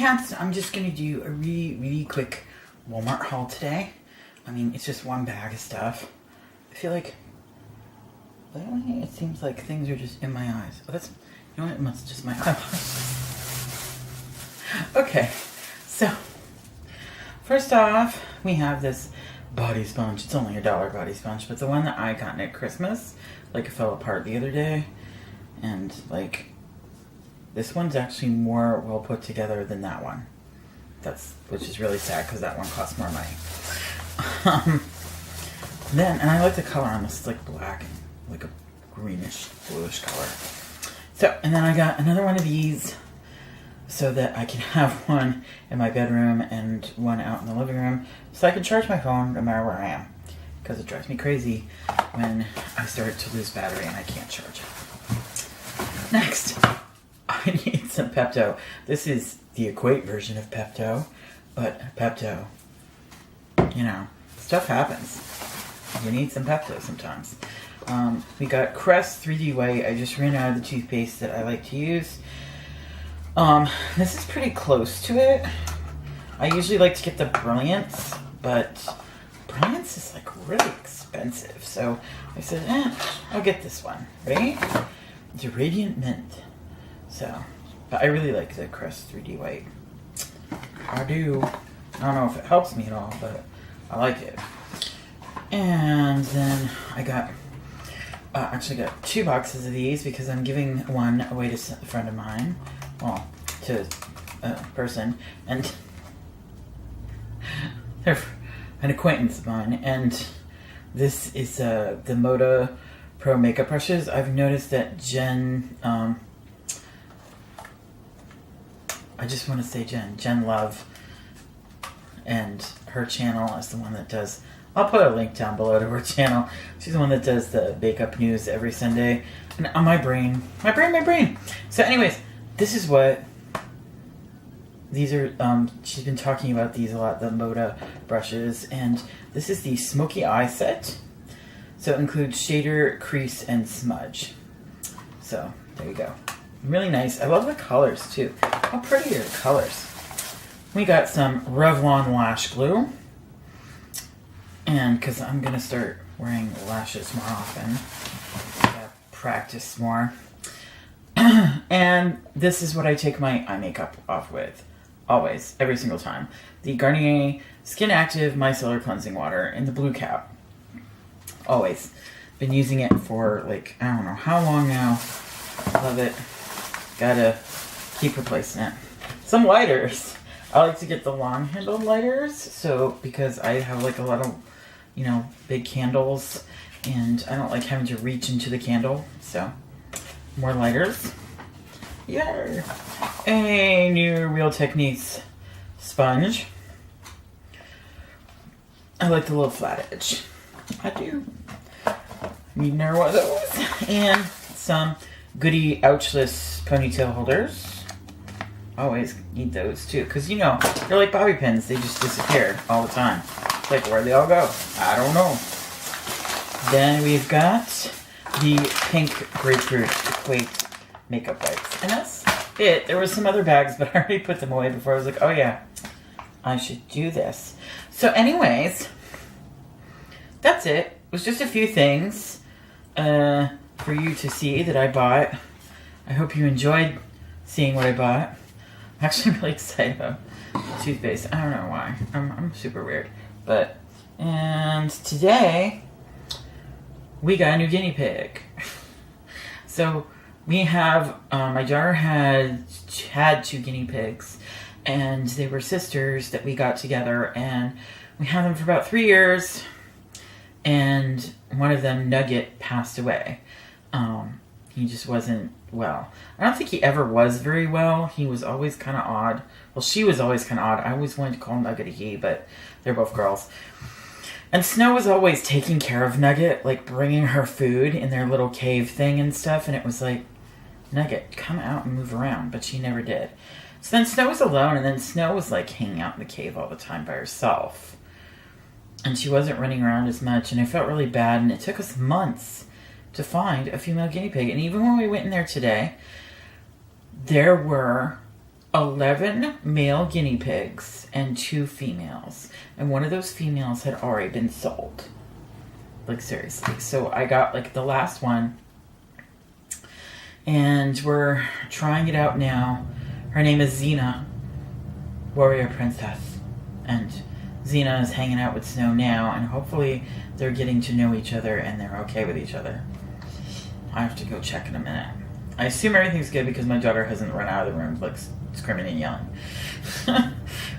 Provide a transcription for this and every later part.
cats, I'm just going to do a really quick Walmart haul today. I mean, it's just one bag of stuff. I feel like lately it seems like things are just in my eyes. Oh, that's, you know what, it must just my eyeballs. Okay, so first off, we have this body sponge. It's only $1 body sponge, but the one that I got at Christmas, like, it fell apart the other day. And, like, this one's actually more well put together than that one. Which is really sad because that one costs more money. And I like the color on this. It's like black and like a greenish, bluish color. So, and then I got another one of these so that I can have one in my bedroom and one out in the living room so I can charge my phone no matter where I am. Because it drives me crazy when I start to lose battery and I can't charge it. Next, I need some Pepto. This is the Equate version of Pepto, but Pepto, you know, stuff happens. You need some Pepto sometimes. We got Crest 3D White. I just ran out of the toothpaste that I like to use. This is pretty close to it. I usually like to get the Brilliance, but Brilliance is like really expensive. So I said, I'll get this one, right? It's a Radiant Mint. So, but I really like the Crest 3D White. I do. I don't know if it helps me at all, but I like it. And then I got, actually got 2 boxes of these because I'm giving one away to a friend of mine. Well, to a person. And they're an acquaintance of mine. And this is the Moda Pro makeup brushes. I've noticed that Jen, I just want to say Jen Love, and her channel is the one that does, I'll put a link down below to her channel. She's the one that does the makeup news every Sunday. And on my brain. So anyways, this is what, these are, she's been talking about these a lot, the Moda brushes. And this is the Smoky Eye set. So it includes shader, crease, and smudge. So, there you go. Really nice. I love the colors, too. How pretty are the colors? We got some Revlon lash glue. And, because I'm going to start wearing lashes more often. Gotta practice more. And this is what I take my eye makeup off with. Always. Every single time. The Garnier Skin Active Micellar Cleansing Water in the blue cap. Always. Been using it for, like, I don't know how long now. Love it. Gotta keep replacing it. Some lighters. I like to get the long handled lighters. So, because I have, like, a lot of, you know, big candles. And I don't like having to reach into the candle. So, more lighters. Yeah. A new Real Techniques sponge. I like the little flat edge. I do. Need another one of those. And some Goody Ouchless ponytail holders. Always need those too. Because, you know, they're like bobby pins. They just disappear all the time. It's like, where'd they all go? I don't know. Then we've got the pink grapefruit Equate makeup wipes. And that's it. There were some other bags, but I already put them away before. I was like, oh yeah, I should do this. So anyways, that's it. It was just a few things for you to see that I bought. I hope you enjoyed seeing what I bought. I'm actually really excited about toothpaste. I don't know why. I'm super weird. But, and today, we got a new guinea pig. So, we have, my daughter had 2 guinea pigs. And they were sisters that we got together. And we had them for about 3 years. And one of them, Nugget, passed away. He just wasn't well. I don't think he ever was very well. He was always kind of odd. Well, she was always kind of odd. I always wanted to call Nugget a he, but they're both girls. And Snow was always taking care of Nugget, like bringing her food in their little cave thing and stuff. And it was like, Nugget, come out and move around. But she never did. So then Snow was alone, and then Snow was like hanging out in the cave all the time by herself. And she wasn't running around as much, and I felt really bad, and it took us months to find a female guinea pig. And even when we went in there today, there were 11 male guinea pigs and 2 females. And one of those females had already been sold. Like, seriously. So I got, like, the last one. And we're trying it out now. Her name is Xena, warrior princess. And Xena is hanging out with Snow now. And hopefully they're getting to know each other and they're okay with each other. I have to go check in a minute. I assume everything's good because my daughter hasn't run out of the room, like, screaming and yelling.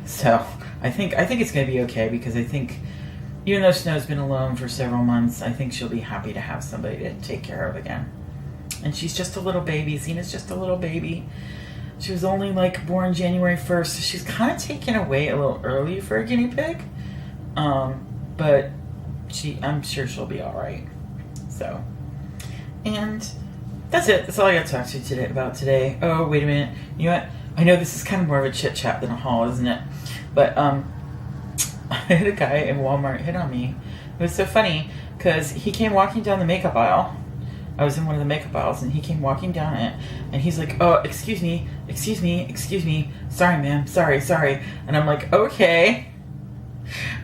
So I think it's going to be okay, because I think even though Snow's been alone for several months, I think she'll be happy to have somebody to take care of again. And she's just a little baby. Xena's just a little baby. She was only, like, born January 1st. So she's kind of taken away a little early for a guinea pig. But I'm sure she'll be all right. So, and that's it. That's all I got to talk to you about today. Oh, wait a minute. You know what? I know this is kind of more of a chit chat than a haul, isn't it? But I had a guy in Walmart hit on me. It was so funny because he came walking down the makeup aisle. I was in one of the makeup aisles, and he came walking down it, and he's like, "Oh, excuse me, sorry, ma'am, sorry," and I'm like, "Okay."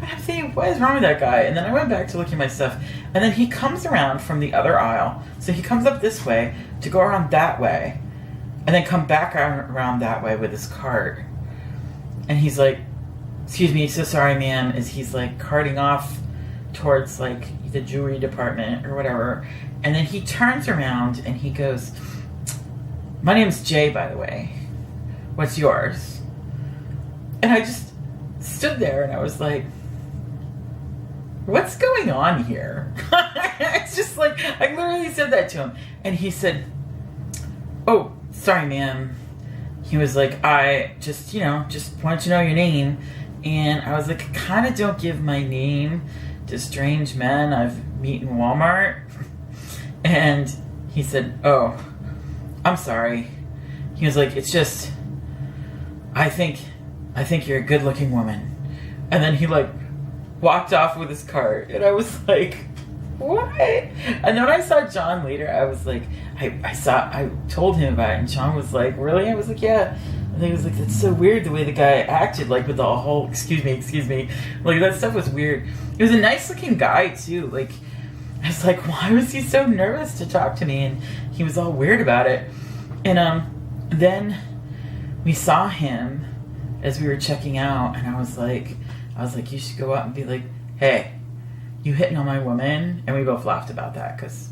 And I'm thinking, what is wrong with that guy? And then I went back to look at my stuff, and then he comes around from the other aisle. So he comes up this way to go around that way, and then come back around that way with his cart. And he's like, "Excuse me, so sorry, ma'am," as he's like carting off towards like the jewelry department or whatever. And then he turns around and he goes, "My name's Jay, by the way. What's yours?" And I just stood there and I was like, what's going on here? It's just like, I literally said that to him. And he said, "Oh, sorry, ma'am." He was like, "I just wanted to know your name." And I was like, "I kind of don't give my name to strange men I've met in Walmart." And he said, "Oh, I'm sorry." He was like, "It's just, I think you're a good-looking woman." And then he like walked off with his cart, and I was like, "What?" And then when I saw John later, I was like, I told him about it, and John was like, "Really?" I was like, "Yeah." And he was like, "That's so weird the way the guy acted, like with the whole excuse me, like that stuff was weird." He was a nice-looking guy too. Like, I was like, why was he so nervous to talk to me? And he was all weird about it. And then we saw him as we were checking out, and I was like, "You should go out and be like, hey, you hitting on my woman?" And we both laughed about that because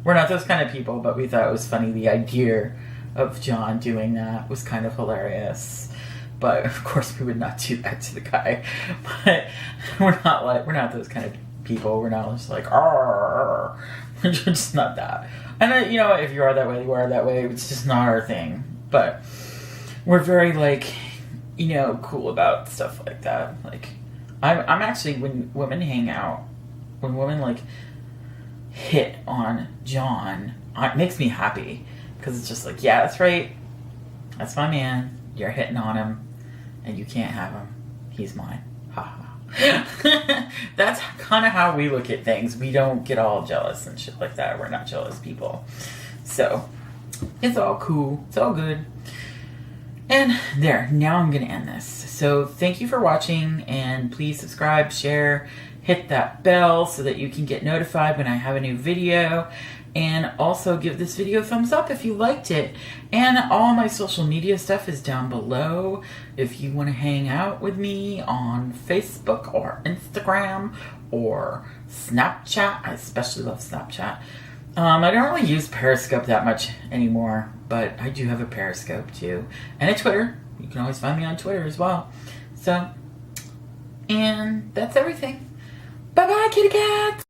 we're not those kind of people, but we thought it was funny. The idea of John doing that was kind of hilarious. But of course we would not do that to the guy. But we're not those kind of people. We're not just like, "Arr." We're just not that. And if you are that way, you are that way. It's just not our thing. But we're very like, cool about stuff like that. Like, I'm actually, when women hang out, when women like hit on John, it makes me happy, because it's just like, yeah, that's right, that's my man, you're hitting on him, and you can't have him, he's mine, ha ha. That's kind of how we look at things. We don't get all jealous and shit like that. We're not jealous people. So it's all cool, it's all good. And there, now I'm going to end this. So thank you for watching, and please subscribe, share, hit that bell so that you can get notified when I have a new video. And also give this video a thumbs up if you liked it. And all my social media stuff is down below if you want to hang out with me on Facebook or Instagram or Snapchat. I especially love Snapchat. I don't really use Periscope that much anymore, but I do have a Periscope too. And a Twitter. You can always find me on Twitter as well. So, and that's everything. Bye-bye, kitty cats!